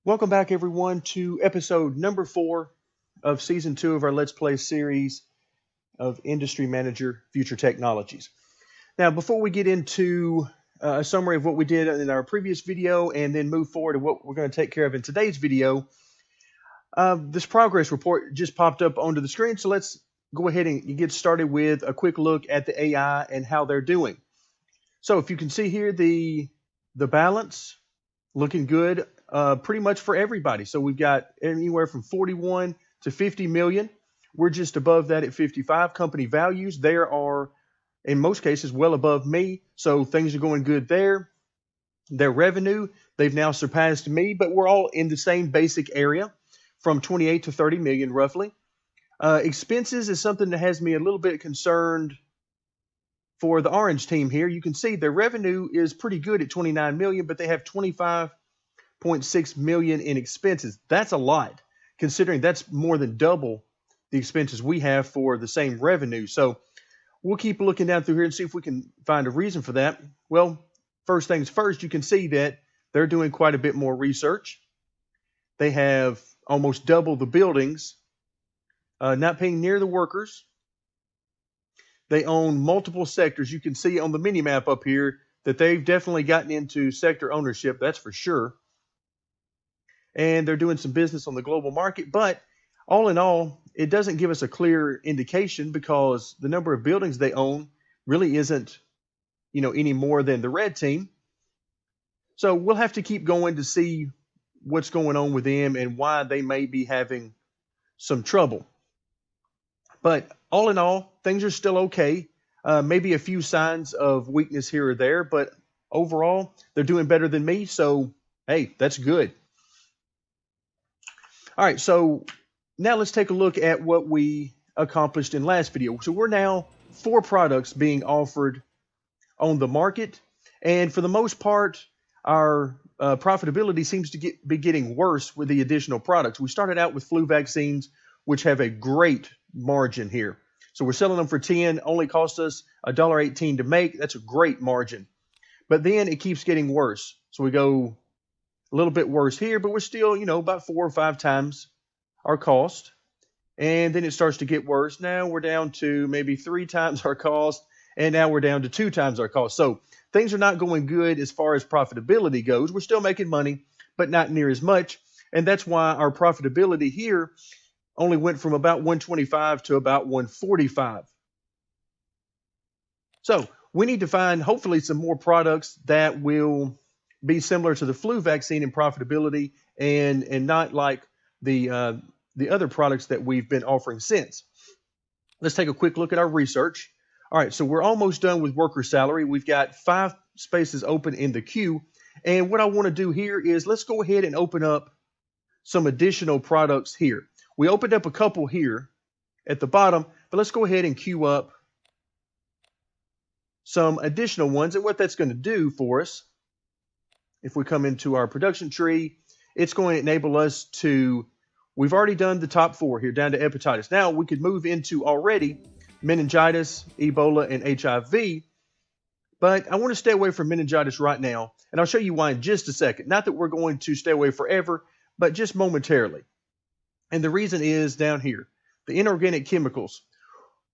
Welcome back, everyone, to episode number 4 of season 2 of our Let's Play series of Industry Manager Future Technologies. Now, before we get into a summary of what we did in our previous video and then move forward to what we're going to take care of in today's video, this progress report just popped up onto the screen. So let's go ahead and get started with a quick look at the AI and how they're doing. So if you can see here, the balance looking good pretty much for everybody. So we've got anywhere from 41 to 50 million. We're just above that at 55. Company values, there are, in most cases, well above me. So things are going good there. Their revenue, they've now surpassed me, but we're all in the same basic area from 28 to 30 million roughly. Expenses is something that has me a little bit concerned for the orange team here. You can see their revenue is pretty good at 29 million, but they have 25.6 million in expenses. That's a lot, considering that's more than double the expenses we have for the same revenue. So we'll keep looking down through here and see if we can find a reason for that. Well, first things first, you can see that they're doing quite a bit more research. They have almost double the buildings, not paying near the workers. They own multiple sectors. You can see on the mini map up here that they've definitely gotten into sector ownership, that's for sure. And they're doing some business on the global market. But all in all, it doesn't give us a clear indication because the number of buildings they own really isn't, any more than the red team. So we'll have to keep going to see what's going on with them and why they may be having some trouble. But all in all, things are still okay. Maybe a few signs of weakness here or there, but overall, they're doing better than me. So, hey, that's good. All right, so now let's take a look at what we accomplished in last video. So we're now 4 products being offered on the market. And for the most part, our profitability seems to be getting worse with the additional products. We started out with flu vaccines, which have a great margin here. So we're selling them for 10, only cost us $1.18 to make. That's a great margin. But then it keeps getting worse. So we go a little bit worse here, but we're still, about 4 or 5 times our cost. And then it starts to get worse. Now we're down to maybe 3 times our cost. And now we're down to 2 times our cost. So things are not going good as far as profitability goes. We're still making money, but not near as much. And that's why our profitability here only went from about 125 to about 145. So we need to find hopefully some more products that will be similar to the flu vaccine in profitability and not like the other products that we've been offering since. Let's take a quick look at our research. All right, so we're almost done with worker salary. We've got 5 spaces open in the queue. And what I want to do here is let's go ahead and open up some additional products here. We opened up a couple here at the bottom, but let's go ahead and queue up some additional ones. And what that's going to do for us, if we come into our production tree, it's going to enable us to, we've already done the top 4 here down to hepatitis. Now we could move into already meningitis, Ebola, and HIV. But I want to stay away from meningitis right now. And I'll show you why in just a second. Not that we're going to stay away forever, but just momentarily. And the reason is down here, the inorganic chemicals.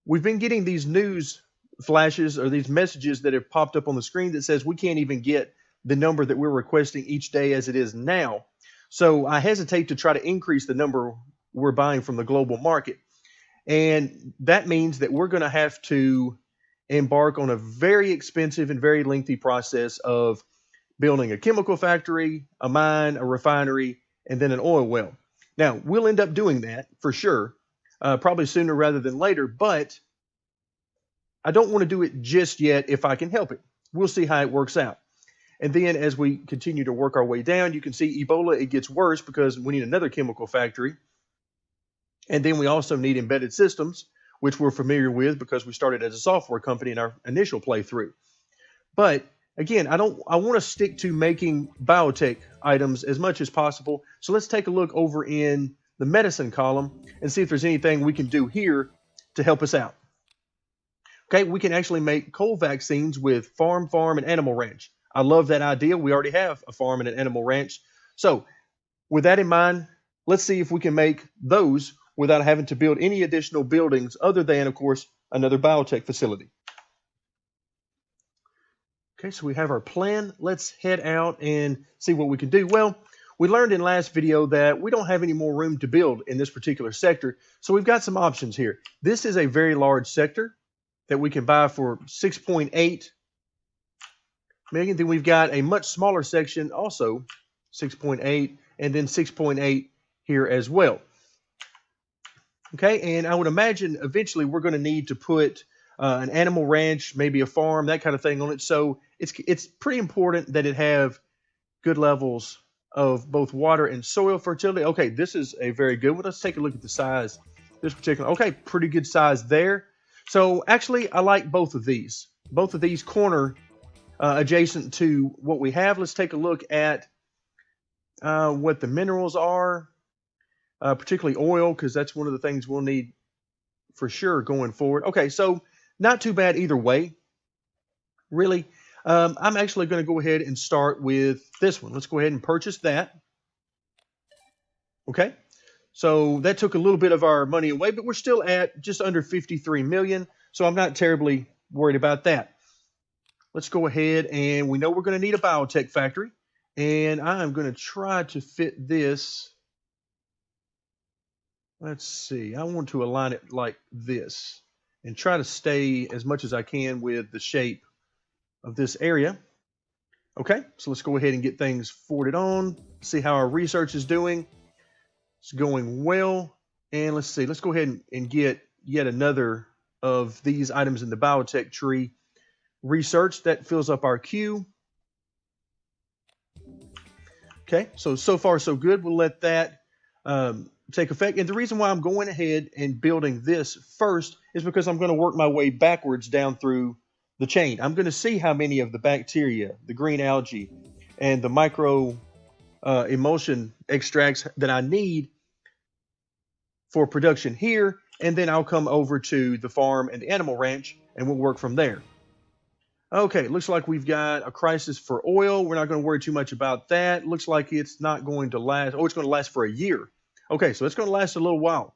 We've been getting these news flashes or these messages that have popped up on the screen that says we can't even get the number that we're requesting each day as it is now. So I hesitate to try to increase the number we're buying from the global market. And that means that we're going to have to embark on a very expensive and very lengthy process of building a chemical factory, a mine, a refinery, and then an oil well. Now, we'll end up doing that for sure, probably sooner rather than later, but I don't want to do it just yet if I can help it. We'll see how it works out. And then as we continue to work our way down, you can see Ebola, it gets worse because we need another chemical factory. And then we also need embedded systems, which we're familiar with because we started as a software company in our initial playthrough. But again, I want to stick to making biotech items as much as possible. So let's take a look over in the medicine column and see if there's anything we can do here to help us out. Okay, we can actually make cold vaccines with farm, and animal ranch. I love that idea. We already have a farm and an animal ranch. So with that in mind, let's see if we can make those without having to build any additional buildings other than, of course, another biotech facility. Okay, so we have our plan. Let's head out and see what we can do. Well, we learned in last video that we don't have any more room to build in this particular sector, so we've got some options here. This is a very large sector that we can buy for 6.8 million. Then we've got a much smaller section, also 6.8, and then 6.8 here as well. Okay, and I would imagine eventually we're going to need to put an animal ranch, maybe a farm, that kind of thing on it. So it's pretty important that it have good levels of both water and soil fertility. Okay, this is a very good one. Let's take a look at the size. This particular, okay, pretty good size there. So actually, I like both of these. Both of these corner adjacent to what we have. Let's take a look at what the minerals are, particularly oil, because that's one of the things we'll need for sure going forward. Okay, so not too bad either way, really. I'm actually going to go ahead and start with this one. Let's go ahead and purchase that. Okay, so that took a little bit of our money away, but we're still at just under 53 million, so I'm not terribly worried about that. Let's go ahead, and we know we're going to need a biotech factory, and I'm going to try to fit this. Let's see, I want to align it like this and try to stay as much as I can with the shape of this area. Okay, so let's go ahead and get things forwarded on, see how our research is doing. It's going well. And let's see, let's go ahead and get yet another of these items in the biotech tree research. That fills up our queue. Okay, so far so good. We'll let that take effect. And the reason why I'm going ahead and building this first is because I'm going to work my way backwards down through the chain. I'm going to see how many of the bacteria, the green algae, and the micro emulsion extracts that I need for production here, and then I'll come over to the farm and the animal ranch, and we'll work from there. Okay, looks like we've got a crisis for oil. We're not going to worry too much about that. Looks like it's not going to last. Oh, it's going to last for a year. Okay, so it's going to last a little while.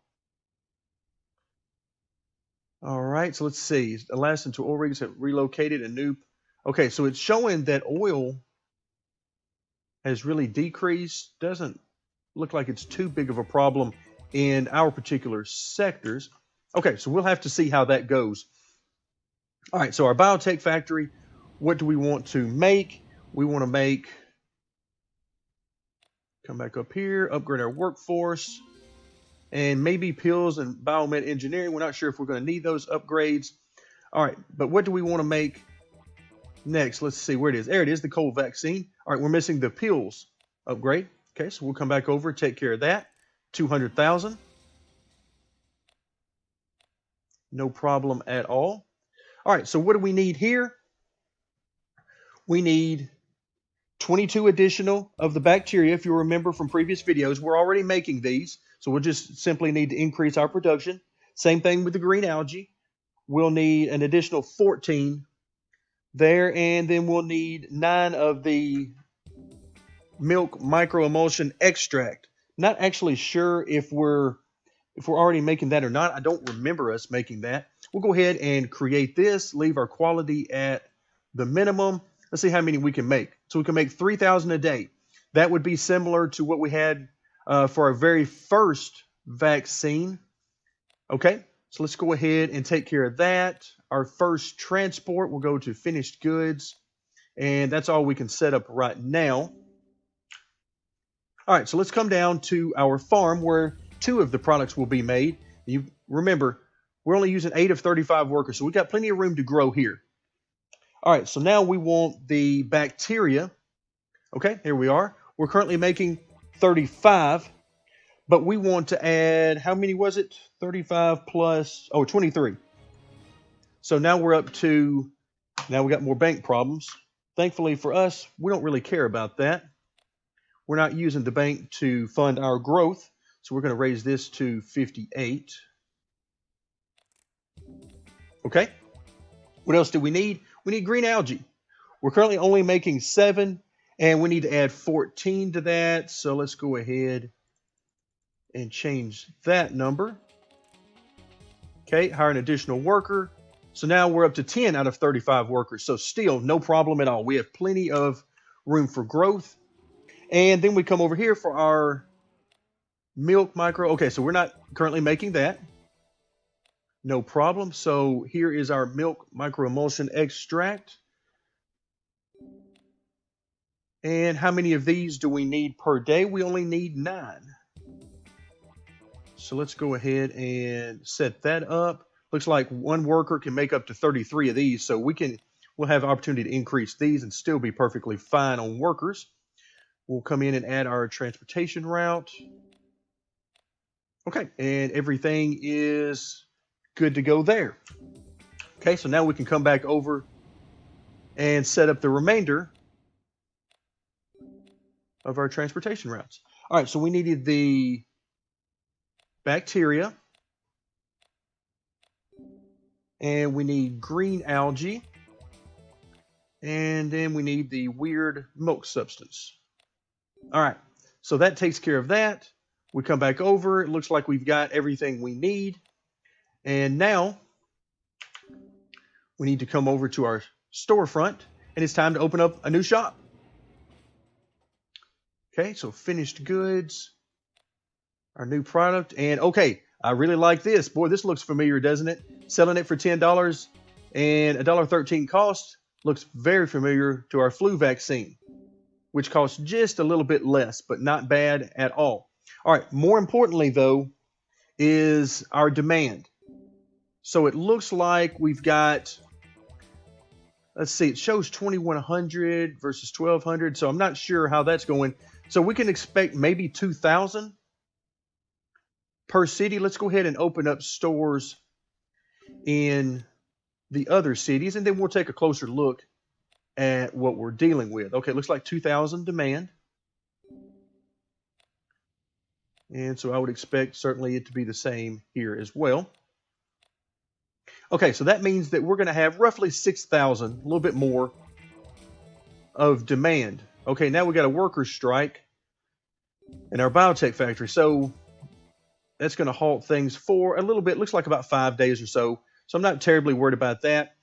All right, so let's see. It lasts until oil rigs have relocated a new. Okay, so it's showing that oil has really decreased. Doesn't look like it's too big of a problem in our particular sectors. Okay, so we'll have to see how that goes. All right, so our biotech factory, what do we want to make? We want to make, come back up here, upgrade our workforce, and maybe pills and biomed engineering. We're not sure if we're going to need those upgrades. All right, but what do we want to make next? Let's see where it is. There it is, the cold vaccine. All right, we're missing the pills upgrade. Okay, so we'll come back over, take care of that. 200,000. No problem at all. All right, so what do we need here? We need 22 additional of the bacteria. If you remember from previous videos, we're already making these, so we'll just simply need to increase our production. Same thing with the green algae. We'll need an additional 14 there, and then we'll need 9 of the milk microemulsion extract. Not actually sure if we're already making that or not. I don't remember us making that. We'll go ahead and create this, leave our quality at the minimum. Let's see how many we can make. So we can make 3,000 a day. That would be similar to what we had for our very first vaccine. Okay, so let's go ahead and take care of that. Our first transport will go to finished goods, and that's all we can set up right now. All right, so let's come down to our farm where 2 of the products will be made. You remember, we're only using 8 of 35 workers, so we've got plenty of room to grow here. All right, so now we want the bacteria. Okay, here we are. We're currently making 35, but we want to add, how many was it? 35 plus, 23. So now we're up to, now we got more bank problems. Thankfully for us, we don't really care about that. We're not using the bank to fund our growth, so we're going to raise this to 58. Okay, what else do we need? We need green algae. We're currently only making 7, And we need to add 14 to that. So let's go ahead and change that number. Okay, hire an additional worker. So now we're up to 10 out of 35 workers. So still no problem at all. We have plenty of room for growth. And then we come over here for our milk micro. Okay, so we're not currently making that. No problem. So here is our milk micro emulsion extract. And how many of these do we need per day? We only need 9. So let's go ahead and set that up. Looks like one worker can make up to 33 of these. So we'll have opportunity to increase these and still be perfectly fine on workers. We'll come in and add our transportation route. Okay, and everything is good to go there. Okay, so now we can come back over and set up the remainder of our transportation routes. All right, so we needed the bacteria, and we need green algae, and then we need the weird milk substance. All right, so that takes care of that. We come back over. It looks like we've got everything we need. And now we need to come over to our storefront, and it's time to open up a new shop. Okay, so finished goods, our new product, and okay, I really like this. Boy, this looks familiar, doesn't it? Selling it for $10 and $1.13 cost looks very familiar to our flu vaccine, which costs just a little bit less, but not bad at all. All right, more importantly, though, is our demand. So it looks like we've got, let's see, it shows 2,100 versus 1,200, so I'm not sure how that's going. So we can expect maybe 2,000 per city. Let's go ahead and open up stores in the other cities, and then we'll take a closer look at what we're dealing with. Okay, looks like 2,000 demand. And so I would expect certainly it to be the same here as well. Okay, so that means that we're going to have roughly 6,000, a little bit more of demand. Okay, now we got a worker strike in our biotech factory. So that's going to halt things for a little bit. Looks like about 5 days or so. So I'm not terribly worried about that.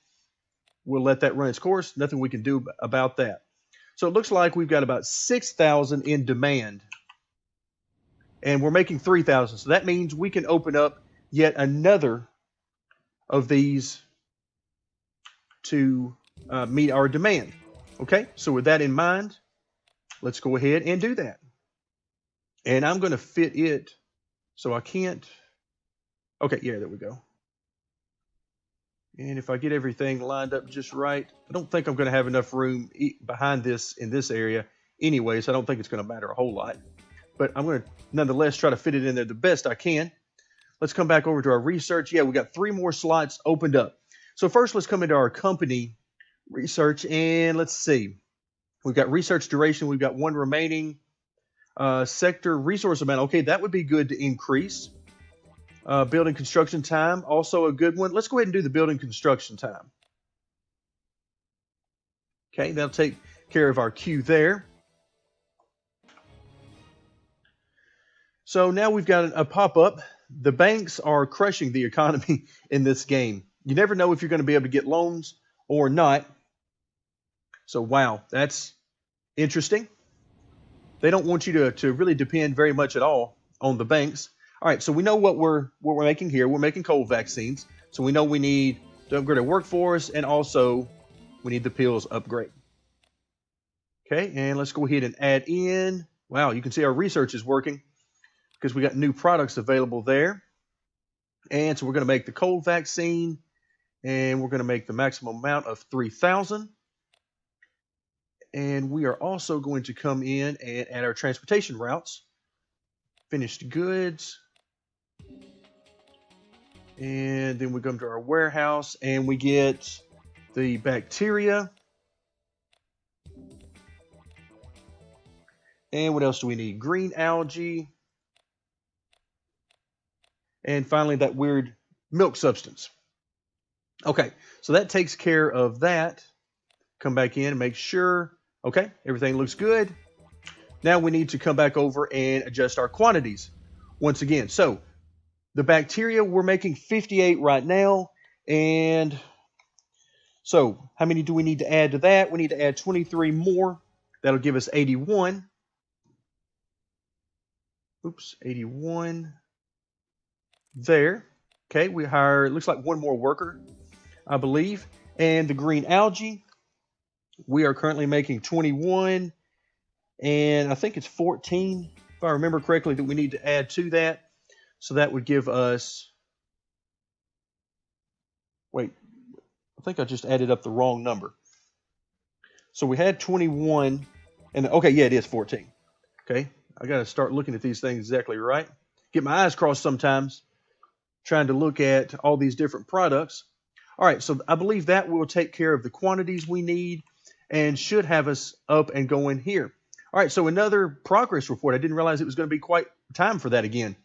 We'll let that run its course. Nothing we can do about that. So it looks like we've got about 6,000 in demand. And we're making 3,000. So that means we can open up yet another of these to meet our demand. Okay, so with that in mind, let's go ahead and do that. And I'm going to fit it so I can't. Okay, yeah, there we go. And if I get everything lined up just right, I don't think I'm going to have enough room behind this in this area anyway, so I don't think it's going to matter a whole lot. But I'm going to nonetheless try to fit it in there the best I can. Let's come back over to our research. Yeah, we got 3 more slots opened up. So first, let's come into our company research, and let's see. We've got research duration. We've got 1 remaining. Sector resource amount. Okay, that would be good to increase. Building construction time, also a good one. Let's go ahead and do the building construction time. Okay, that'll take care of our queue there. So now we've got a pop-up. The banks are crushing the economy in this game. You never know if you're going to be able to get loans or not. So wow, that's interesting. They don't want you to really depend very much at all on the banks. All right, so we know what we're making here. We're making cold vaccines. So we know we need to upgrade our workforce, and also we need the pills upgrade. Okay, and let's go ahead and add in. Wow, you can see our research is working because we got new products available there. And so we're going to make the cold vaccine, and we're going to make the maximum amount of 3,000. And we are also going to come in and add our transportation routes. Finished goods. And then we come to our warehouse, and we get the bacteria. And what else do we need? Green algae. And finally, that weird milk substance. Okay, so that takes care of that. Come back in and make sure Okay, everything looks good. Now we need to come back over and adjust our quantities once again. So the bacteria, we're making 58 right now. And so how many do we need to add to that? We need to add 23 more. That'll give us 81. Oops, 81 there. Okay, we hire, it looks like one more worker, I believe. And the green algae, we are currently making 21, and I think it's 14, if I remember correctly, that we need to add to that. So that would give us, wait, I think I just added up the wrong number. So we had 21, and okay, yeah, it is 14. Okay, I got to start looking at these things exactly right. Get my eyes crossed sometimes, trying to look at all these different products. All right, so I believe that will take care of the quantities we need and should have us up and going here. All right, so another progress report. I didn't realize it was going to be quite time for that again.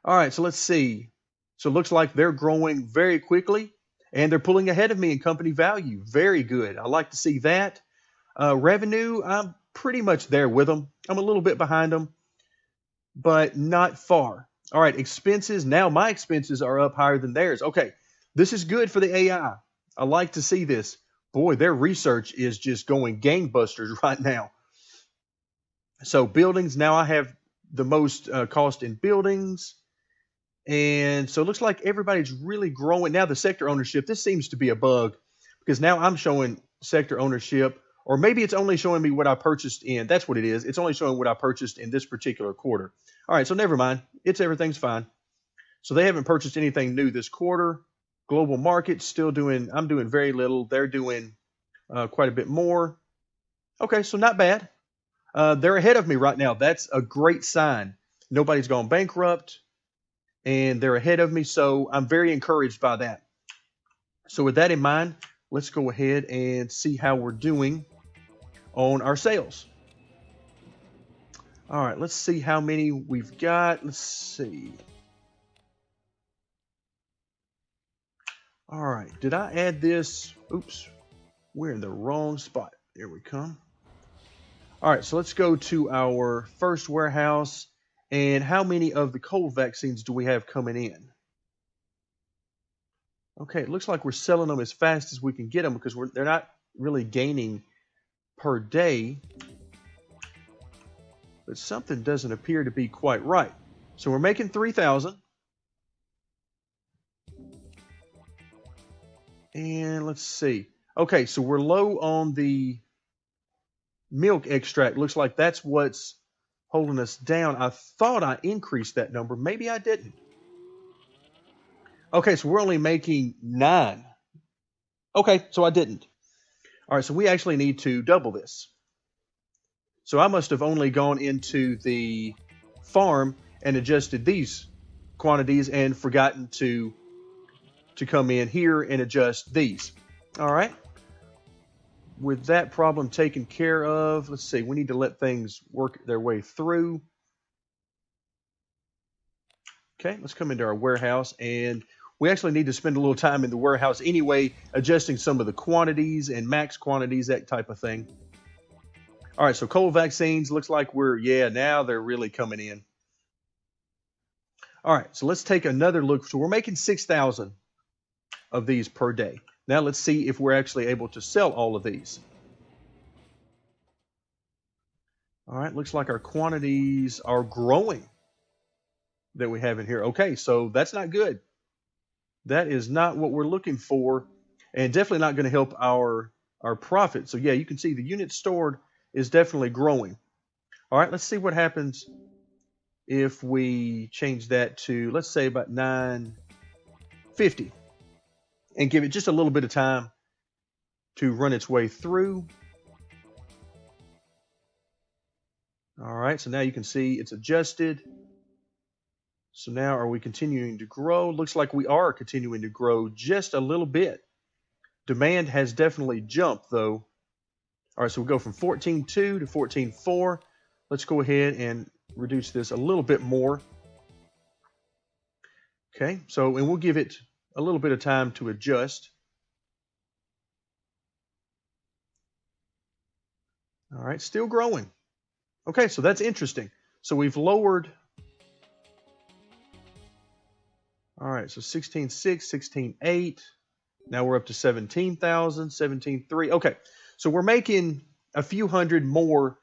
All right, so let's see. So it looks like they're growing very quickly and they're pulling ahead of me in company value. Very good. I like to see that. Revenue, I'm pretty much there with them. I'm a little bit behind them, but not far. All right, expenses. Now my expenses are up higher than theirs. Okay, this is good for the AI. I like to see this. Boy, their research is just going gangbusters right now. So buildings, now I have the most cost in buildings. And so it looks like everybody's really growing. Now the sector ownership, this seems to be a bug because now I'm showing sector ownership, or maybe it's only showing me what I purchased in. That's what it is. It's only showing what I purchased in this particular quarter. All right, so never mind. Everything's fine. So they haven't purchased anything new this quarter. Global markets still doing, I'm doing very little. They're doing quite a bit more. Okay, so not bad. They're ahead of me right now. That's a great sign. Nobody's gone bankrupt and they're ahead of me. So I'm very encouraged by that. So with that in mind, let's go ahead and see how we're doing on our sales. All right, let's see how many we've got. Let's see. All right, did I add this? Oops, we're in the wrong spot. There we come. All right, so let's go to our first warehouse. And how many of the cold vaccines do we have coming in? Okay, it looks like we're selling them as fast as we can get them because they're not really gaining per day. But something doesn't appear to be quite right. So we're making 3,000. And let's see. Okay, so we're low on the milk extract. Looks like that's what's holding us down. I thought I increased that number. Maybe I didn't. Okay, so we're only making 9. Okay, so I didn't. All right, so we actually need to double this. So I must have only gone into the farm and adjusted these quantities and forgotten to come in here and adjust these. All right. With that problem taken care of, let's see, we need to let things work their way through. Okay, let's come into our warehouse, and we actually need to spend a little time in the warehouse anyway, adjusting some of the quantities and max quantities, that type of thing. All right, so cold vaccines, looks like now they're really coming in. All right, so let's take another look. So we're making 6,000 of these per day. Now let's see if we're actually able to sell all of these. All right, looks like our quantities are growing that we have in here. Okay, so that's not good. That is not what we're looking for, and definitely not going to help our profit. So yeah, you can see the units stored is definitely growing. All right, let's see what happens if we change that to, let's say, about 950 and give it just a little bit of time to run its way through. All right, so now you can see it's adjusted. So now are we continuing to grow? Looks like we are continuing to grow just a little bit. Demand has definitely jumped though. All right, so we'll go from 14.2 to 14.4. Let's go ahead and reduce this a little bit more. Okay, so, and we'll give it a little bit of time to adjust. All right, still growing. Okay, so that's interesting. So we've lowered. All right, so 16.6, 16.8. Now we're up to 17,000, 17.3. Okay, so we're making a few hundred more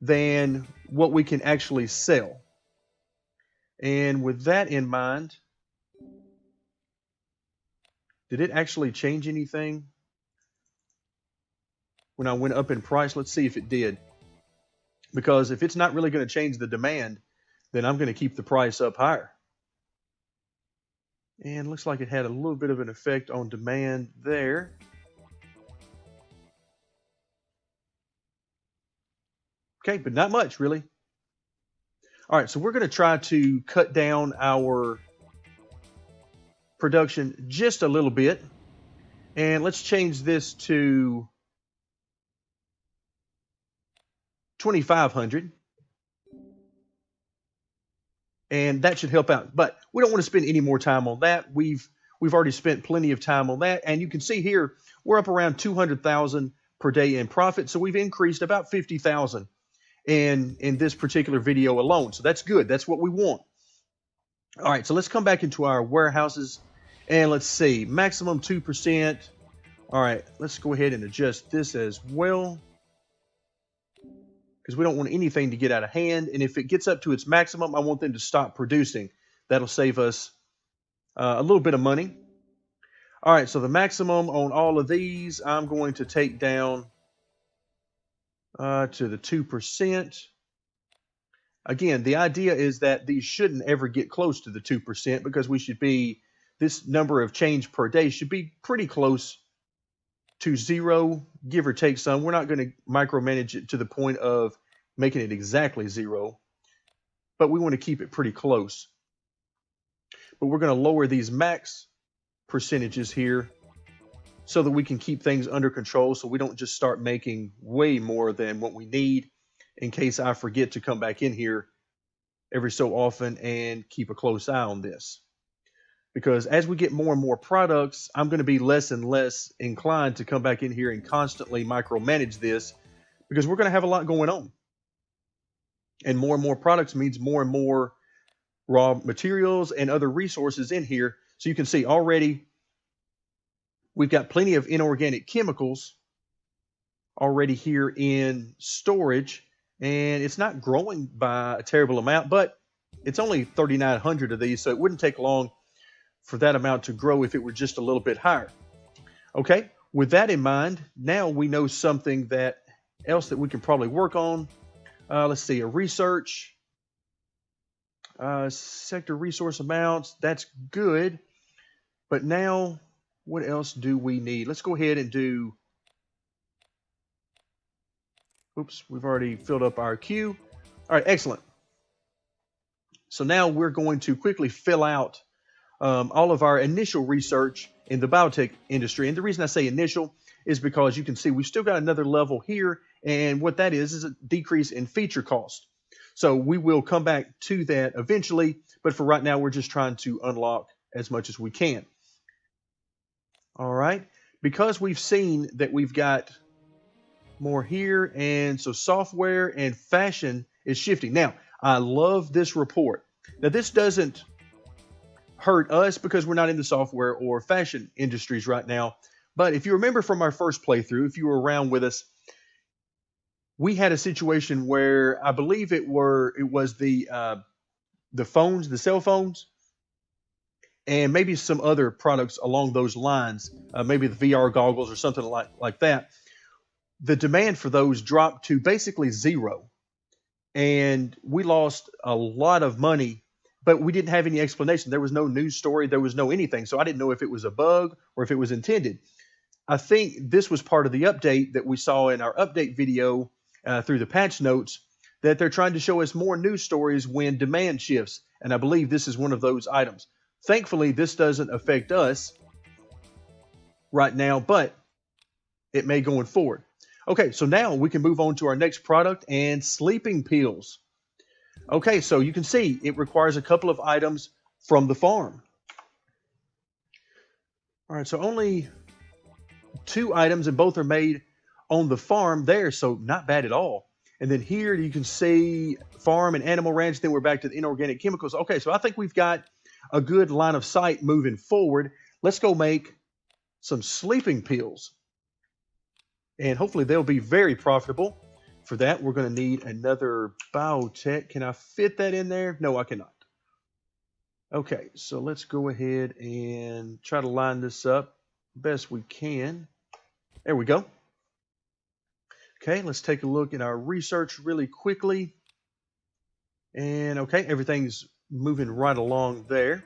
than what we can actually sell. And with that in mind, did it actually change anything when I went up in price? Let's see if it did. Because if it's not really going to change the demand, then I'm going to keep the price up higher. And looks like it had a little bit of an effect on demand there. Okay, but not much really. All right, so we're going to try to cut down our production just a little bit. And let's change this to 2,500. And that should help out. But we don't want to spend any more time on that. We've already spent plenty of time on that. And you can see here, we're up around 200,000 per day in profit. So we've increased about 50,000 in this particular video alone. So that's good. That's what we want. All right, so let's come back into our warehouses and let's see, maximum 2%. All right, let's go ahead and adjust this as well, because we don't want anything to get out of hand. And if it gets up to its maximum, I want them to stop producing. That'll save us a little bit of money. All right, so the maximum on all of these, I'm going to take down to the 2%. Again, the idea is that these shouldn't ever get close to the 2% because we should be, this number of change per day should be pretty close to zero, give or take some. We're not going to micromanage it to the point of making it exactly zero, but we want to keep it pretty close. But we're going to lower these max percentages here so that we can keep things under control, so we don't just start making way more than what we need, in case I forget to come back in here every so often and keep a close eye on this. Because as we get more and more products, I'm going to be less and less inclined to come back in here and constantly micromanage this, because we're going to have a lot going on. And more products means more and more raw materials and other resources in here. So you can see already we've got plenty of inorganic chemicals already here in storage, and it's not growing by a terrible amount, but it's only 3,900 of these, so it wouldn't take long for that amount to grow if it were just a little bit higher. Okay, with that in mind, now we know something that else that we can probably work on. Let's see, a research, sector resource amounts, that's good. But now, what else do we need? Let's go ahead and do, oops, we've already filled up our queue. All right, excellent. So now we're going to quickly fill out all of our initial research in the biotech industry. And the reason I say initial is because you can see we've still got another level here. And what that is a decrease in feature cost. So we will come back to that eventually. But for right now, we're just trying to unlock as much as we can. All right. Because we've seen that we've got more here. And so software and fashion is shifting. Now, I love this report. Now, this doesn't hurt us because we're not in the software or fashion industries right now. But if you remember from our first playthrough, if you were around with us, we had a situation where I believe it was the phones, the cell phones, and maybe some other products along those lines, maybe the VR goggles or something like that. The demand for those dropped to basically zero, and we lost a lot of money. But we didn't have any explanation. There was no news story. There was no anything. So I didn't know if it was a bug or if it was intended. I think this was part of the update that we saw in our update video through the patch notes, that they're trying to show us more news stories when demand shifts. And I believe this is one of those items. Thankfully, this doesn't affect us right now, but it may going forward. Okay, so now we can move on to our next product, and sleeping pills. Okay, so you can see it requires a couple of items from the farm. All right, so only 2 items, and both are made on the farm there, so not bad at all. And then here you can see farm and animal ranch. Then we're back to the inorganic chemicals. Okay, so I think we've got a good line of sight moving forward. Let's go make some sleeping pills, and hopefully they'll be very profitable. For that, we're going to need another biotech. Can I fit that in there? No, I cannot. Okay, so let's go ahead and try to line this up best we can. There we go. Okay, let's take a look at our research really quickly. And okay, everything's moving right along there.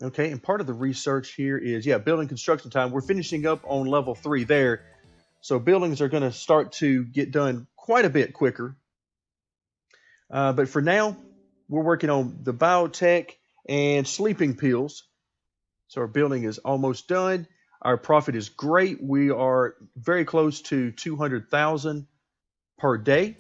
Okay, and part of the research here is, yeah, building construction time. We're finishing up on level 3 there. So buildings are going to start to get done quite a bit quicker. But for now, we're working on the biotech and sleeping pills. So our building is almost done. Our profit is great. We are very close to 200,000 per day.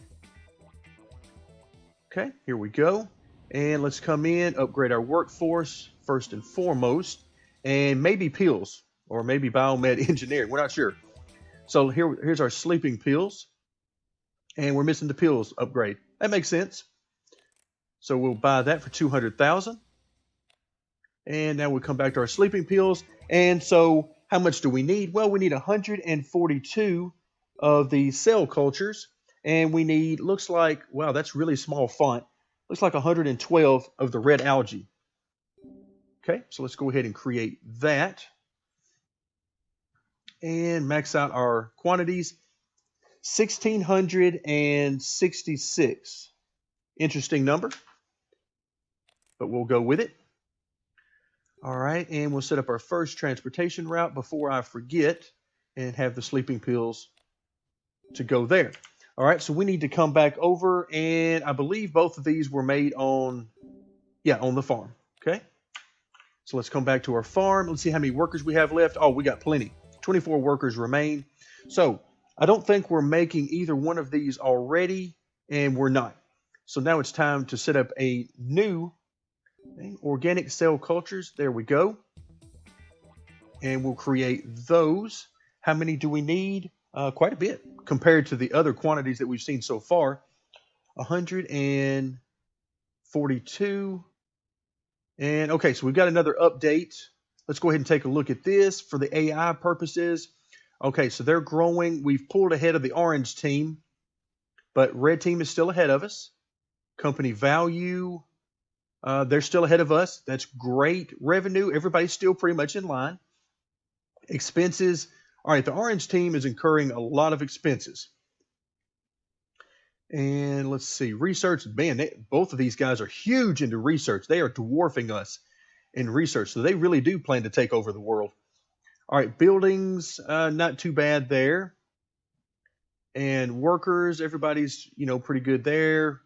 Okay, here we go. And let's come in, upgrade our workforce first and foremost, and maybe pills or maybe biomed engineering. We're not sure. So here's our sleeping pills, and we're missing the pills upgrade. That makes sense. So we'll buy that for 200,000. And now we come back to our sleeping pills. And so how much do we need? Well, we need 142 of the cell cultures. And we need, looks like, wow, that's really small font. Looks like 112 of the red algae. Okay, so let's go ahead and create that. And max out our quantities. 1,666. Interesting number, but we'll go with it. All right, and we'll set up our first transportation route before I forget and have the sleeping pills to go there. All right, so we need to come back over, and I believe both of these were made on the farm. Okay, so let's come back to our farm. Let's see how many workers we have left. Oh, we got plenty. 24 workers remain. So I don't think we're making either one of these already, and we're not. So now it's time to set up a new organic cell cultures. There we go. And we'll create those. How many do we need? Quite a bit compared to the other quantities that we've seen so far. 142. And okay, so we've got another update. Let's go ahead and take a look at this for the AI purposes. Okay, so they're growing. We've pulled ahead of the orange team, but red team is still ahead of us. Company value, they're still ahead of us. That's great. Revenue, everybody's still pretty much in line. Expenses, all right, the orange team is incurring a lot of expenses. And let's see, research, man, both of these guys are huge into research. They are dwarfing us in research, so they really do plan to take over the world. All right, buildings, not too bad there. And workers, everybody's, pretty good there.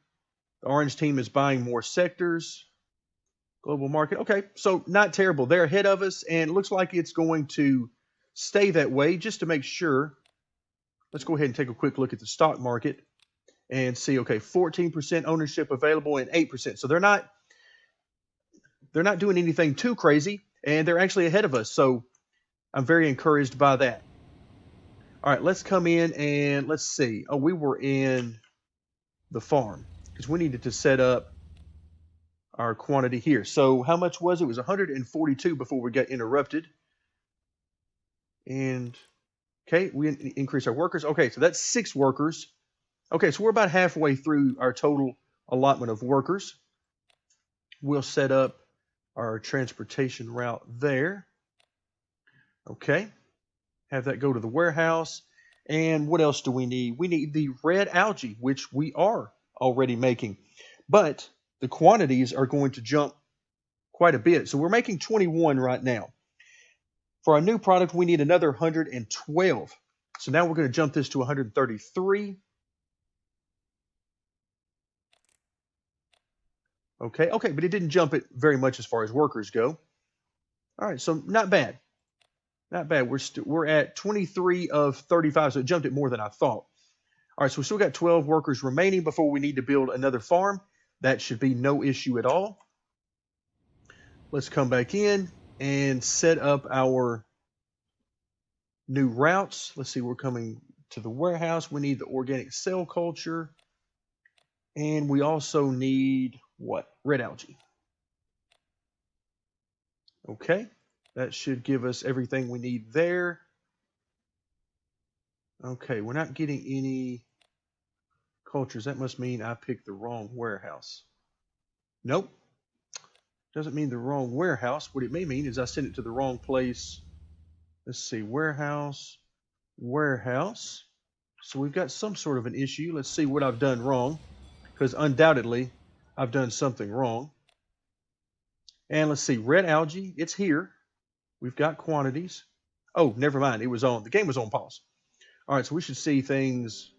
The orange team is buying more sectors. Global market. Okay, so not terrible. They're ahead of us, and it looks like it's going to stay that way. Just to make sure, let's go ahead and take a quick look at the stock market and see. Okay, 14% ownership available and 8%. So they're not doing anything too crazy, and they're actually ahead of us. So I'm very encouraged by that. All right, let's come in and let's see. Oh, we were in the farm because we needed to set up our quantity here. So how much was it? It was 142 before we got interrupted. And okay, we increased our workers. Okay, so that's 6 workers. Okay, so we're about halfway through our total allotment of workers. We'll set up our transportation route there. Okay, have that go to the warehouse. And what else do we need? We need the red algae, which we are already making. But the quantities are going to jump quite a bit. So we're making 21 right now. For our new product, we need another 112. So now we're going to jump this to 133. Okay, but it didn't jump it very much as far as workers go. All right, so not bad. Not bad. We're at 23 of 35, so it jumped it more than I thought. All right, so we still got 12 workers remaining before we need to build another farm. That should be no issue at all. Let's come back in and set up our new routes. Let's see, we're coming to the warehouse. We need the organic cell culture. And we also need what? Red algae. Okay, that should give us everything we need there. Okay, we're not getting any cultures. That must mean I picked the wrong warehouse. Nope, doesn't mean the wrong warehouse. What it may mean is I sent it to the wrong place. Let's see, warehouse. So we've got some sort of an issue. Let's see what I've done wrong, because undoubtedly I've done something wrong. And let's see, red algae, it's here. We've got quantities. Oh, never mind. It was on. The game was on pause. All right, so we should see things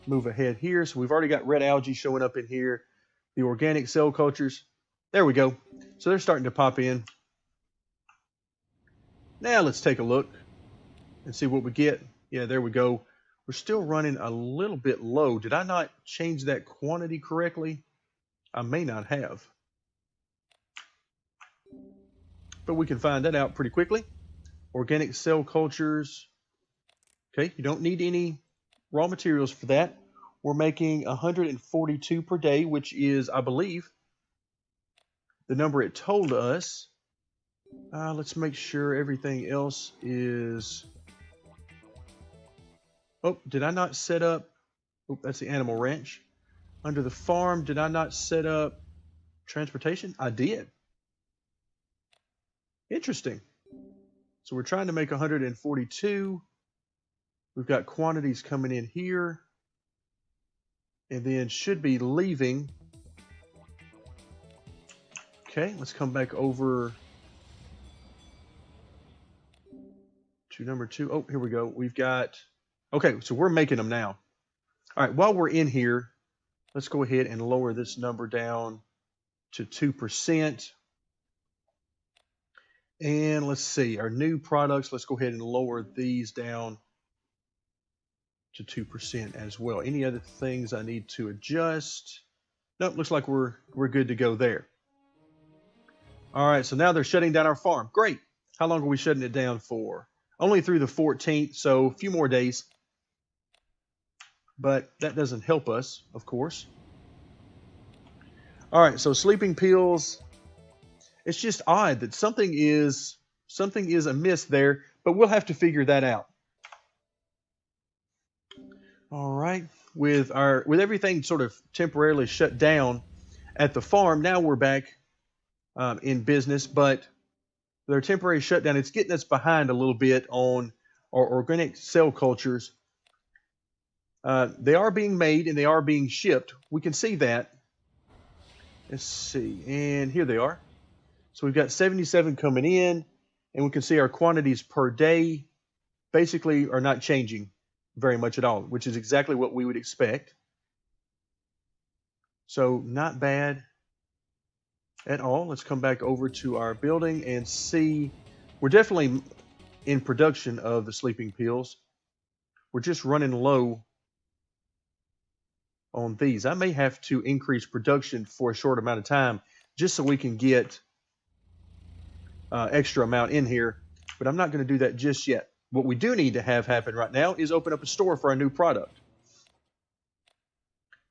move ahead here. So we've already got red algae showing up in here. The organic cell cultures. There we go. So they're starting to pop in. Now let's take a look and see what we get. Yeah, there we go. We're still running a little bit low. Did I not change that quantity correctly? I may not have. But we can find that out pretty quickly. Organic cell cultures. Okay, you don't need any raw materials for that. We're making 142 per day, which is, I believe, the number it told us. Let's make sure everything else is... Oh, did I not set up... Oh, that's the animal ranch. Under the farm, did I not set up transportation? I did. Interesting. So we're trying to make 142. We've got quantities coming in here. And then should be leaving. Okay, let's come back over to number 2. Oh, here we go. We've got... Okay, so we're making them now. All right, while we're in here, let's go ahead and lower this number down to 2%. And let's see, our new products, let's go ahead and lower these down to 2% as well. Any other things I need to adjust? Nope, looks like we're good to go there. All right, so now they're shutting down our farm. Great. How long are we shutting it down for? Only through the 14th, so a few more days. But that doesn't help us, of course. All right, so sleeping pills. It's just odd that something is amiss there, but we'll have to figure that out. All right, with everything sort of temporarily shut down at the farm, now we're back in business, but their temporary shutdown, it's getting us behind a little bit on our organic cell cultures. They are being made and they are being shipped. We can see that. Let's see, and here they are. So we've got 77 coming in, and we can see our quantities per day basically are not changing very much at all, which is exactly what we would expect. So not bad at all. Let's come back over to our building and see. We're definitely in production of the sleeping pills. We're just running low on these. I may have to increase production for a short amount of time just so we can get extra amount in here, but I'm not going to do that just yet. What we do need to have happen right now is open up a store for our new product.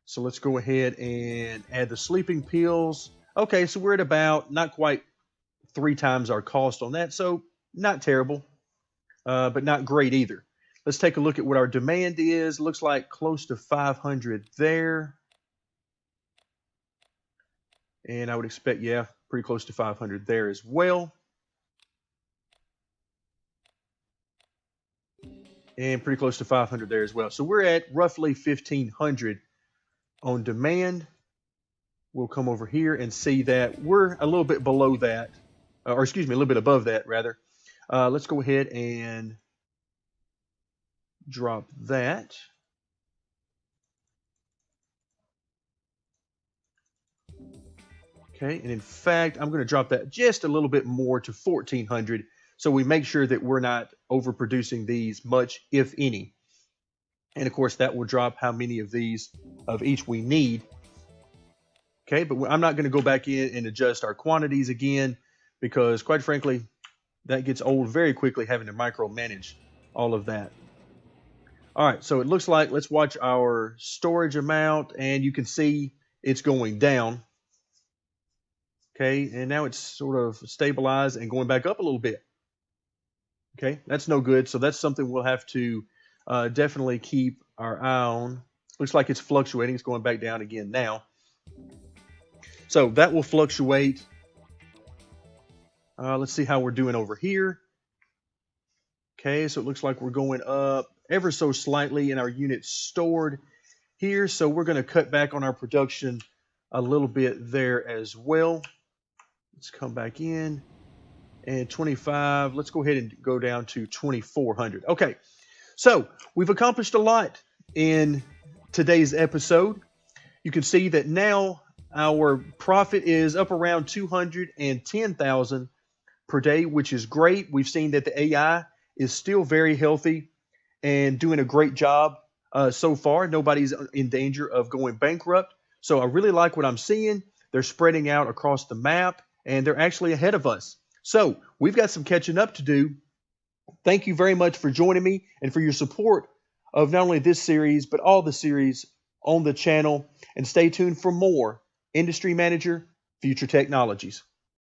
So let's go ahead and add the sleeping pills. Okay, so we're at about not quite 3 times our cost on that, so not terrible, but not great either. Let's take a look at what our demand is. Looks like close to 500 there. And I would expect, yeah, pretty close to 500 there as well. And pretty close to 500 there as well. So we're at roughly 1,500 on demand. We'll come over here and see that we're a little bit below that, or excuse me, a little bit above that rather. Let's go ahead and drop that. Okay, and in fact, I'm going to drop that just a little bit more to 1,400, so we make sure that we're not overproducing these much, if any. And of course, that will drop how many of these of each we need. Okay, but I'm not going to go back in and adjust our quantities again because, quite frankly, that gets old very quickly, having to micromanage all of that. All right, so it looks like, let's watch our storage amount, and you can see it's going down. Okay, and now it's sort of stabilized and going back up a little bit. Okay, that's no good. So that's something we'll have to definitely keep our eye on. Looks like it's fluctuating. It's going back down again now. So that will fluctuate. Let's see how we're doing over here. Okay, so it looks like we're going up ever so slightly in our units stored here. So we're going to cut back on our production a little bit there as well. Let's come back in. And 25, let's go ahead and go down to 2,400. Okay, so we've accomplished a lot in today's episode. You can see that now our profit is up around 210,000 per day, which is great. We've seen that the AI is still very healthy and doing a great job so far. Nobody's in danger of going bankrupt. So I really like what I'm seeing. They're spreading out across the map, and they're actually ahead of us. So we've got some catching up to do. Thank you very much for joining me and for your support of not only this series, but all the series on the channel. And stay tuned for more Industry Manager Future Technologies.